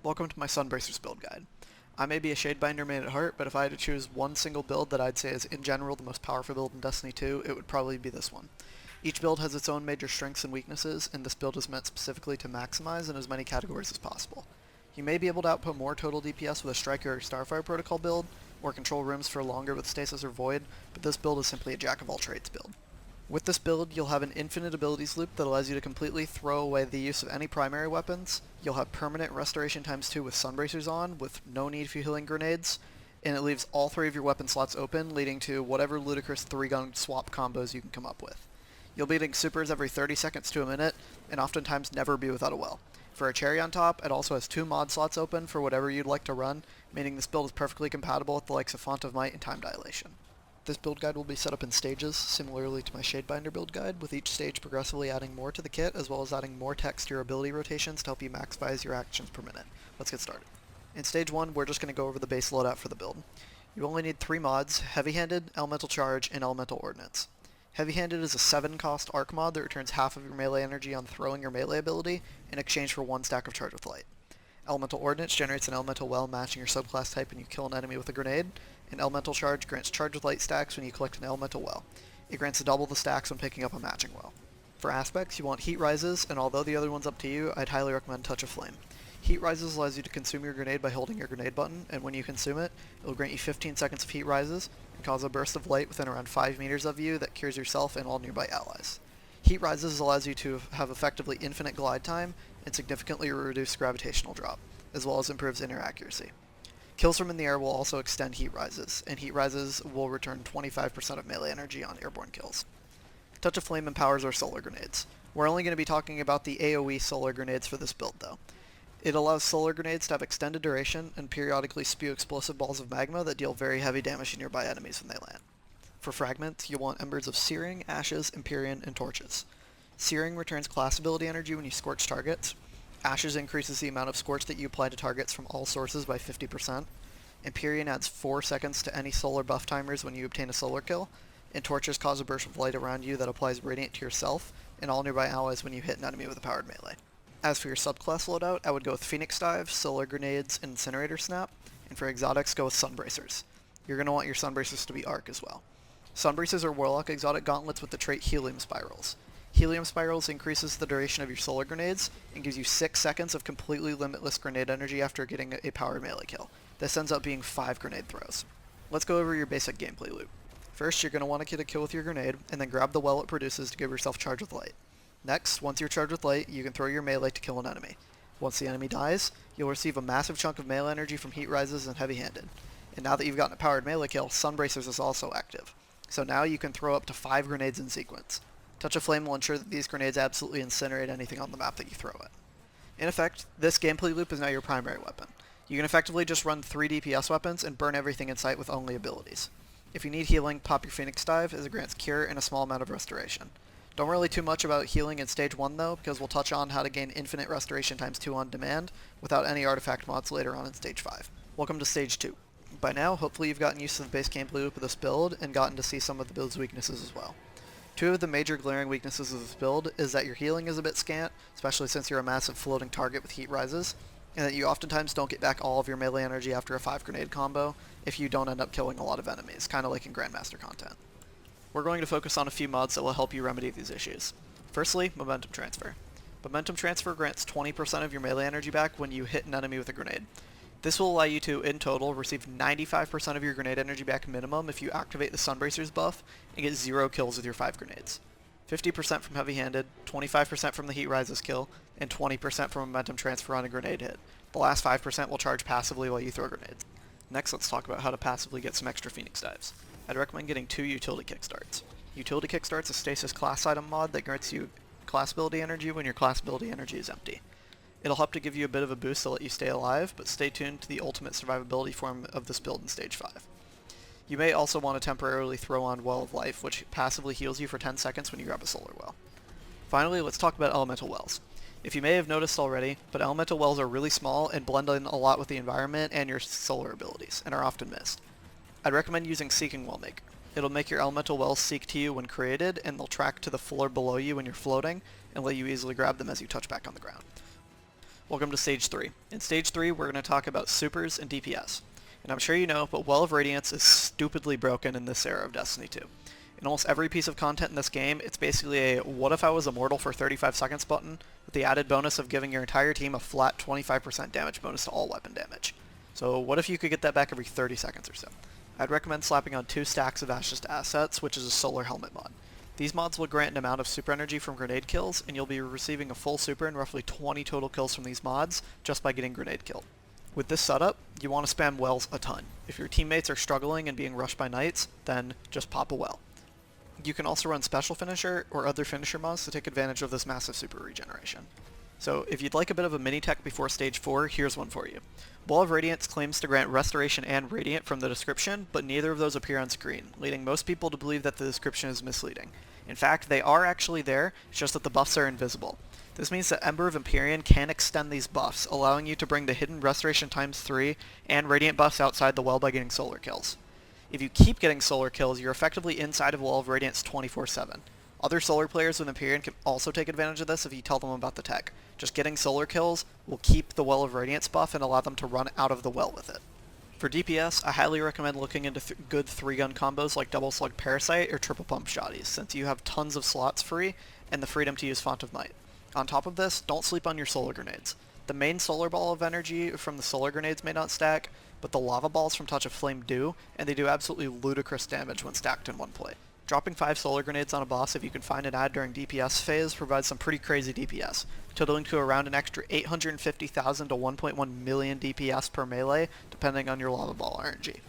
Welcome to my Sunbracers build guide. I may be a Shadebinder main at heart, but if I had to choose one single build that I'd say is in general the most powerful build in Destiny 2, it would probably be this one. Each build has its own major strengths and weaknesses, and this build is meant specifically to maximize in as many categories as possible. You may be able to output more total DPS with a Striker or Starfire Protocol build, or control rooms for longer with Stasis or Void, but this build is simply a jack-of-all-trades build. With this build, you'll have an infinite abilities loop that allows you to completely throw away the use of any primary weapons. You'll have permanent restoration times 2 with Sunbracers on, with no need for healing grenades, and it leaves all 3 of your weapon slots open, leading to whatever ludicrous 3-gun swap combos you can come up with. You'll be hitting supers every 30 seconds to a minute, and oftentimes never be without a well. For a cherry on top, it also has 2 mod slots open for whatever you'd like to run, meaning this build is perfectly compatible with the likes of Font of Might and Time Dilation. This build guide will be set up in stages, similarly to my Shadebinder build guide, with each stage progressively adding more to the kit, as well as adding more text to your ability rotations to help you maximize your actions per minute. Let's get started. In stage 1, we're just going to go over the base loadout for the build. You only need 3 mods: Heavy-Handed, Elemental Charge, and Elemental Ordnance. Heavy-Handed is a 7-cost arc mod that returns half of your melee energy on throwing your melee ability in exchange for 1 stack of Charge with Light. Elemental Ordnance generates an Elemental Well matching your subclass type when you kill an enemy with a grenade, and Elemental Charge grants Charge with Light stacks when you collect an Elemental Well. It grants double the stacks when picking up a matching well. For aspects, you want Heat Rises, and although the other one's up to you, I'd highly recommend Touch of Flame. Heat Rises allows you to consume your grenade by holding your grenade button, and when you consume it, it will grant you 15 seconds of Heat Rises, and cause a burst of light within around 5 meters of you that cures yourself and all nearby allies. Heat Rises allows you to have effectively infinite glide time, and significantly reduce gravitational drop, as well as improves inner accuracy. Kills from in the air will also extend Heat Rises, and Heat Rises will return 25% of melee energy on airborne kills. Touch of Flame empowers our solar grenades. We're only going to be talking about the AoE solar grenades for this build though. It allows solar grenades to have extended duration and periodically spew explosive balls of magma that deal very heavy damage to nearby enemies when they land. For fragments, you'll want Embers of Searing, Ashes, Empyrean, and Torches. Searing returns class ability energy when you scorch targets. Ashes increases the amount of scorch that you apply to targets from all sources by 50%. Empyrean adds 4 seconds to any solar buff timers when you obtain a solar kill, and Torches cause a burst of light around you that applies radiant to yourself and all nearby allies when you hit an enemy with a powered melee. As for your subclass loadout, I would go with Phoenix Dive, Solar Grenades, and Incinerator Snap, and for exotics, go with Sunbracers. You're going to want your Sunbracers to be Arc as well. Sunbracers are Warlock exotic gauntlets with the trait Helium Spirals. Helium Spirals increases the duration of your solar grenades and gives you 6 seconds of completely limitless grenade energy after getting a powered melee kill. This ends up being 5 grenade throws. Let's go over your basic gameplay loop. First, you're going to want to get a kill with your grenade, and then grab the well it produces to give yourself Charge with Light. Next, once you're charged with light, you can throw your melee to kill an enemy. Once the enemy dies, you'll receive a massive chunk of melee energy from Heat Rises and Heavy-Handed. And now that you've gotten a powered melee kill, Sunbracers is also active. So now you can throw up to 5 grenades in sequence. Touch of Flame will ensure that these grenades absolutely incinerate anything on the map that you throw it. In effect, this gameplay loop is now your primary weapon. You can effectively just run 3 DPS weapons and burn everything in sight with only abilities. If you need healing, pop your Phoenix Dive, as it grants Cure and a small amount of Restoration. Don't worry too much about healing in stage 1 though, because we'll touch on how to gain infinite restoration times 2 on demand without any artifact mods later on in stage 5. Welcome to stage 2. By now, hopefully you've gotten used to the base gameplay loop of this build and gotten to see some of the build's weaknesses as well. 2 of the major glaring weaknesses of this build is that your healing is a bit scant, especially since you're a massive floating target with Heat Rises, and that you oftentimes don't get back all of your melee energy after a 5 grenade combo if you don't end up killing a lot of enemies, kinda like in Grandmaster content. We're going to focus on a few mods that will help you remedy these issues. Firstly, Momentum Transfer. Momentum Transfer grants 20% of your melee energy back when you hit an enemy with a grenade. This will allow you to, in total, receive 95% of your grenade energy back minimum if you activate the Sunbracers buff and get 0 kills with your 5 grenades. 50% from Heavy-Handed, 25% from the Heat Rises kill, and 20% from Momentum Transfer on a grenade hit. The last 5% will charge passively while you throw grenades. Next, let's talk about how to passively get some extra Phoenix Dives. I'd recommend getting 2 Utility Kickstarts. Utility Kickstart's a stasis class item mod that grants you class ability energy when your class ability energy is empty. It'll help to give you a bit of a boost to let you stay alive, but stay tuned to the ultimate survivability form of this build in stage 5. You may also want to temporarily throw on Well of Life, which passively heals you for 10 seconds when you grab a solar well. Finally, let's talk about Elemental Wells. If you may have noticed already, but Elemental Wells are really small and blend in a lot with the environment and your solar abilities, and are often missed. I'd recommend using Seeking Wellmaker. It'll make your Elemental Wells seek to you when created, and they'll track to the floor below you when you're floating, and let you easily grab them as you touch back on the ground. Welcome to Stage 3. In Stage 3, we're going to talk about supers and DPS. And I'm sure you know, but Well of Radiance is stupidly broken in this era of Destiny 2. In almost every piece of content in this game, it's basically a what if I was immortal for 35 seconds button, with the added bonus of giving your entire team a flat 25% damage bonus to all weapon damage. So what if you could get that back every 30 seconds or so? I'd recommend slapping on 2 stacks of Ashes to Assets, which is a solar helmet mod. These mods will grant an amount of super energy from grenade kills, and you'll be receiving a full super and roughly 20 total kills from these mods just by getting grenade killed. With this setup, you want to spam wells a ton. If your teammates are struggling and being rushed by knights, then just pop a well. You can also run Special Finisher or other finisher mods to take advantage of this massive super regeneration. So if you'd like a bit of a mini-tech before Stage 4, here's one for you. Well of Radiance claims to grant Restoration and Radiant from the description, but neither of those appear on screen, leading most people to believe that the description is misleading. In fact, they are actually there, it's just that the buffs are invisible. This means that Ember of Empyrean can extend these buffs, allowing you to bring the hidden Restoration ×3 and Radiant buffs outside the well by getting solar kills. If you keep getting solar kills, you're effectively inside of Well of Radiance 24/7. Other solar players with Empyrean can also take advantage of this if you tell them about the tech. Just getting solar kills will keep the Well of Radiance buff and allow them to run out of the well with it. For DPS, I highly recommend looking into good 3-gun combos like Double Slug Parasite or Triple Pump Shotties, since you have tons of slots free and the freedom to use Font of Might. On top of this, don't sleep on your solar grenades. The main solar ball of energy from the solar grenades may not stack, but the lava balls from Touch of Flame do, and they do absolutely ludicrous damage when stacked in one plate. Dropping 5 solar grenades on a boss if you can find an ad during DPS phase provides some pretty crazy DPS, totaling to around an extra 850,000 to 1.1 million DPS per melee, depending on your lava ball RNG.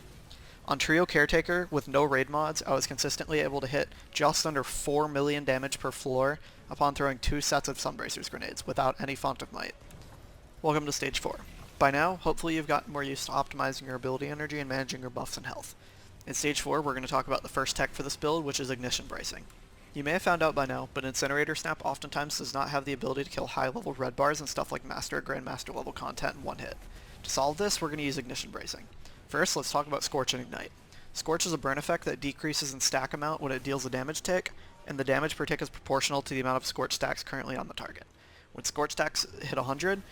On Trio Caretaker, with no raid mods, I was consistently able to hit just under 4 million damage per floor upon throwing 2 sets of Sunbracers grenades, without any Font of Might. Welcome to Stage 4. By now, hopefully you've gotten more used to optimizing your ability energy and managing your buffs and health. In Stage 4, we're going to talk about the first tech for this build, which is Ignition Bracing. You may have found out by now, but Incinerator Snap oftentimes does not have the ability to kill high-level red bars and stuff like Master or Grandmaster level content in one hit. To solve this, we're going to use Ignition Bracing. First, let's talk about Scorch and Ignite. Scorch is a burn effect that decreases in stack amount when it deals a damage tick, and the damage per tick is proportional to the amount of Scorch stacks currently on the target. When Scorch stacks hit 100,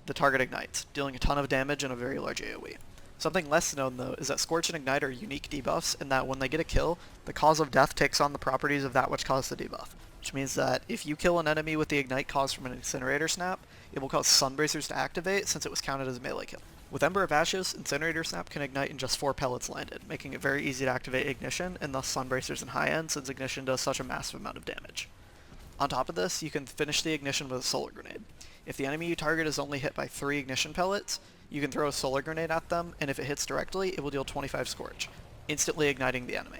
the target ignites, dealing a ton of damage and a very large AoE. Something less known, though, is that Scorch and Ignite are unique debuffs, and that when they get a kill, the cause of death takes on the properties of that which caused the debuff. Which means that if you kill an enemy with the Ignite caused from an Incinerator Snap, it will cause Sunbracers to activate since it was counted as a melee kill. With Ember of Ashes, Incinerator Snap can ignite in just 4 pellets landed, making it very easy to activate Ignition, and thus Sunbracers in high end since Ignition does such a massive amount of damage. On top of this, you can finish the Ignition with a Solar Grenade. If the enemy you target is only hit by 3 Ignition pellets, you can throw a Solar Grenade at them, and if it hits directly, it will deal 25 Scorch, instantly igniting the enemy.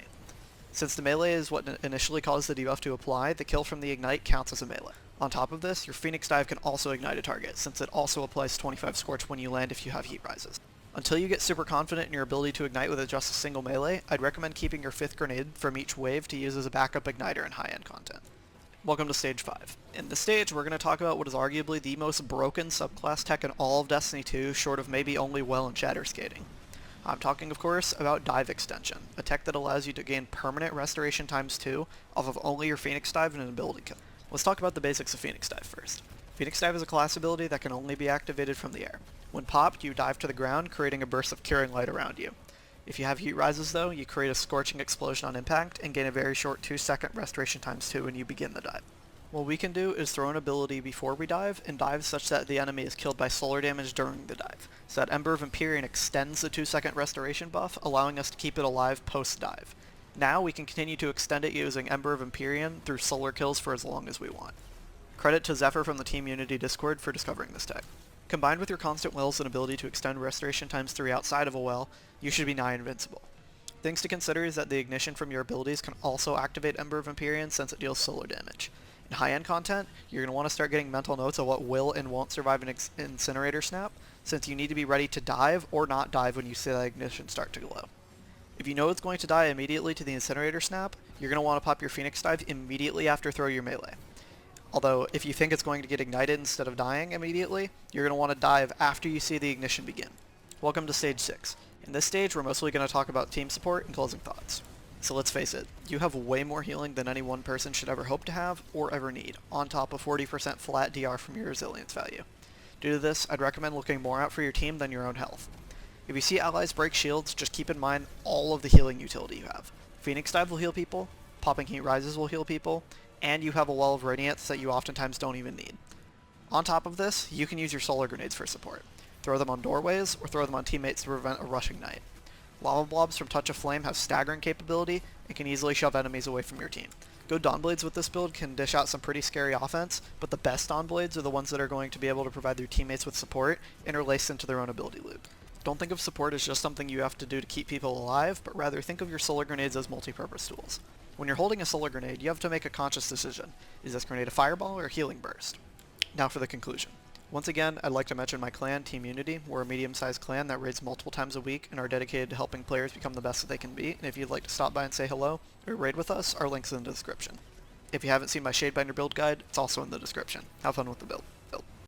Since the melee is what initially caused the debuff to apply, the kill from the Ignite counts as a melee. On top of this, your Phoenix Dive can also ignite a target, since it also applies 25 Scorch when you land if you have heat rises. Until you get super confident in your ability to ignite with just a single melee, I'd recommend keeping your 5th grenade from each wave to use as a backup igniter in high-end content. Welcome to Stage 5. In this stage, we're going to talk about what is arguably the most broken subclass tech in all of Destiny 2, short of maybe only Well and Shatterskating. I'm talking, of course, about Dive Extension, a tech that allows you to gain permanent Restoration ×2 off of only your Phoenix Dive and an ability kill. Let's talk about the basics of Phoenix Dive first. Phoenix Dive is a class ability that can only be activated from the air. When popped, you dive to the ground, creating a burst of curing light around you. If you have heat rises, though, you create a scorching explosion on impact and gain a very short 2-second Restoration ×2 when you begin the dive. What we can do is throw an ability before we dive, and dive such that the enemy is killed by solar damage during the dive, so that Ember of Empyrean extends the 2-second restoration buff, allowing us to keep it alive post-dive. Now we can continue to extend it using Ember of Empyrean through solar kills for as long as we want. Credit to Zephyr from the Team Unity Discord for discovering this tech. Combined with your constant wells and ability to extend Restoration ×3 outside of a well, you should be nigh invincible. Things to consider is that the ignition from your abilities can also activate Ember of Empyrean since it deals solar damage. In high-end content, you're going to want to start getting mental notes of what will and won't survive an Incinerator Snap, since you need to be ready to dive or not dive when you see that ignition start to glow. If you know it's going to die immediately to the Incinerator Snap, you're going to want to pop your Phoenix Dive immediately after throw your melee. Although, if you think it's going to get ignited instead of dying immediately, you're going to want to dive after you see the ignition begin. Welcome to Stage 6. In this stage, we're mostly going to talk about team support and closing thoughts. So let's face it, you have way more healing than any one person should ever hope to have or ever need, on top of 40% flat DR from your resilience value. Due to this, I'd recommend looking more out for your team than your own health. If you see allies break shields, just keep in mind all of the healing utility you have. Phoenix Dive will heal people, Popping Heat Rises will heal people, and you have a Wall of Radiance that you oftentimes don't even need. On top of this, you can use your Solar Grenades for support. Throw them on doorways, or throw them on teammates to prevent a rushing knight. Lava Blobs from Touch of Flame have staggering capability and can easily shove enemies away from your team. Good Dawnblades with this build can dish out some pretty scary offense, but the best Dawnblades are the ones that are going to be able to provide their teammates with support interlaced into their own ability loop. Don't think of support as just something you have to do to keep people alive, but rather think of your Solar Grenades as multi-purpose tools. When you're holding a Solar Grenade, you have to make a conscious decision. Is this grenade a Fireball or a Healing Burst? Now for the conclusion. Once again, I'd like to mention my clan, Team Unity. We're a medium-sized clan that raids multiple times a week and are dedicated to helping players become the best that they can be, and if you'd like to stop by and say hello or raid with us, our link's in the description. If you haven't seen my Shadebinder build guide, it's also in the description. Have fun with the build.